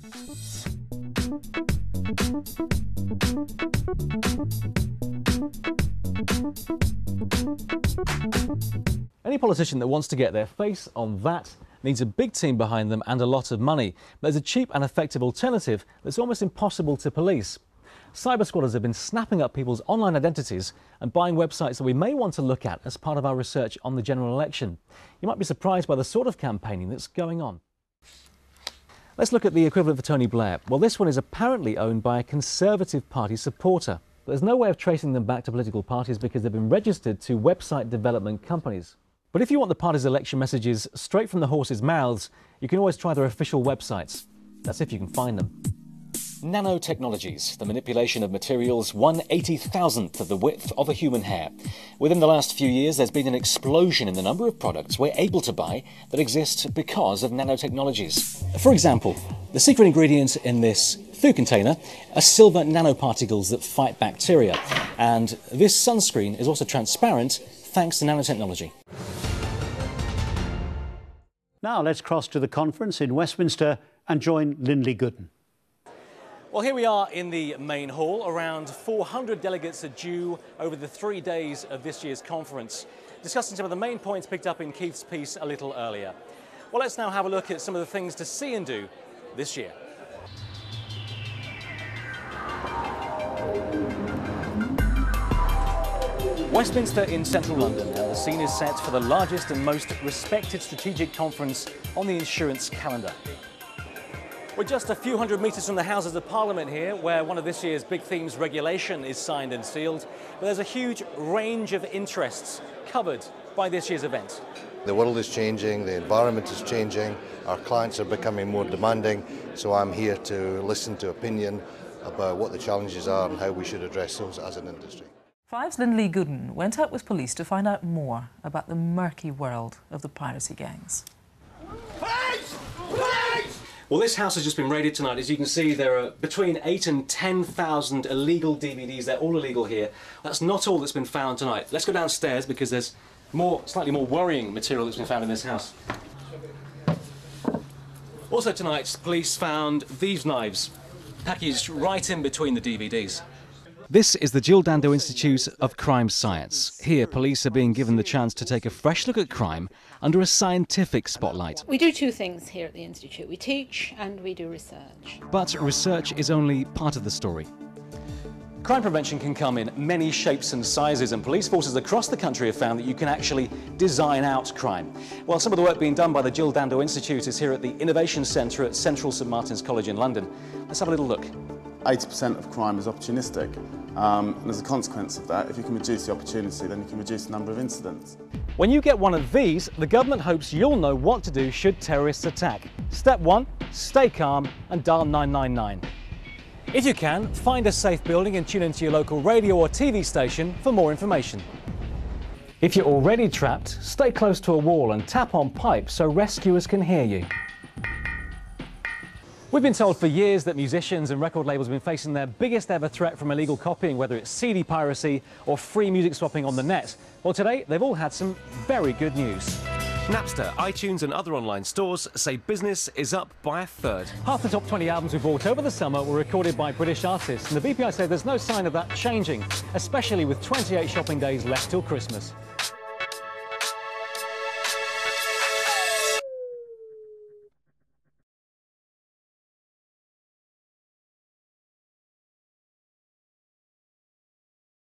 Any politician that wants to get their face on that needs a big team behind them and a lot of money. But there's a cheap and effective alternative that's almost impossible to police. Cyber squatters have been snapping up people's online identities and buying websites that we may want to look at as part of our research on the general election. You might be surprised by the sort of campaigning that's going on. Let's look at the equivalent for Tony Blair. Well, this one is apparently owned by a Conservative Party supporter. But there's no way of tracing them back to political parties because they've been registered to website development companies. But if you want the party's election messages straight from the horses' mouths, you can always try their official websites. That's if you can find them. Nanotechnologies, the manipulation of materials 1/80,000th of the width of a human hair. Within the last few years, there's been an explosion in the number of products we're able to buy that exist because of nanotechnologies. For example, the secret ingredient in this food container are silver nanoparticles that fight bacteria. And this sunscreen is also transparent thanks to nanotechnology. Now let's cross to the conference in Westminster and join Lindley Gooden. Well, here we are in the main hall. Around 400 delegates are due over the 3 days of this year's conference, discussing some of the main points picked up in Keith's piece a little earlier. Well, let's now have a look at some of the things to see and do this year. Westminster in central London, and the scene is set for the largest and most respected strategic conference on the insurance calendar. We're just a few hundred metres from the Houses of Parliament here, where one of this year's big themes, regulation, is signed and sealed. But there's a huge range of interests covered by this year's event. The world is changing, the environment is changing, our clients are becoming more demanding, so I'm here to listen to opinion about what the challenges are and how we should address those as an industry. Five's Lindley Gooden went out with police to find out more about the murky world of the piracy gangs. Police! Police! Well, this house has just been raided tonight. As you can see, there are between 8,000 and 10,000 illegal DVDs. They're all illegal here. That's not all that's been found tonight. Let's go downstairs because there's slightly more worrying material that's been found in this house. Also tonight, police found thieves' knives packaged right in between the DVDs. This is the Jill Dando Institute of Crime Science. Here, police are being given the chance to take a fresh look at crime under a scientific spotlight. We do two things here at the Institute. We teach and we do research. But research is only part of the story. Crime prevention can come in many shapes and sizes, and police forces across the country have found that you can actually design out crime. Well, some of the work being done by the Jill Dando Institute is here at the Innovation Centre at Central St Martin's College in London. Let's have a little look. 80% of crime is opportunistic, and as a consequence of that, if you can reduce the opportunity, then you can reduce the number of incidents. When you get one of these, the government hopes you'll know what to do should terrorists attack. Step 1, stay calm and dial 999. If you can, find a safe building and tune into your local radio or TV station for more information. If you're already trapped, stay close to a wall and tap on pipes so rescuers can hear you. We've been told for years that musicians and record labels have been facing their biggest ever threat from illegal copying, whether it's CD piracy or free music swapping on the net. Well, today they've all had some very good news. Napster, iTunes and other online stores say business is up by a third. Half the top 20 albums we bought over the summer were recorded by British artists, and the BPI say there's no sign of that changing, especially with 28 shopping days left till Christmas.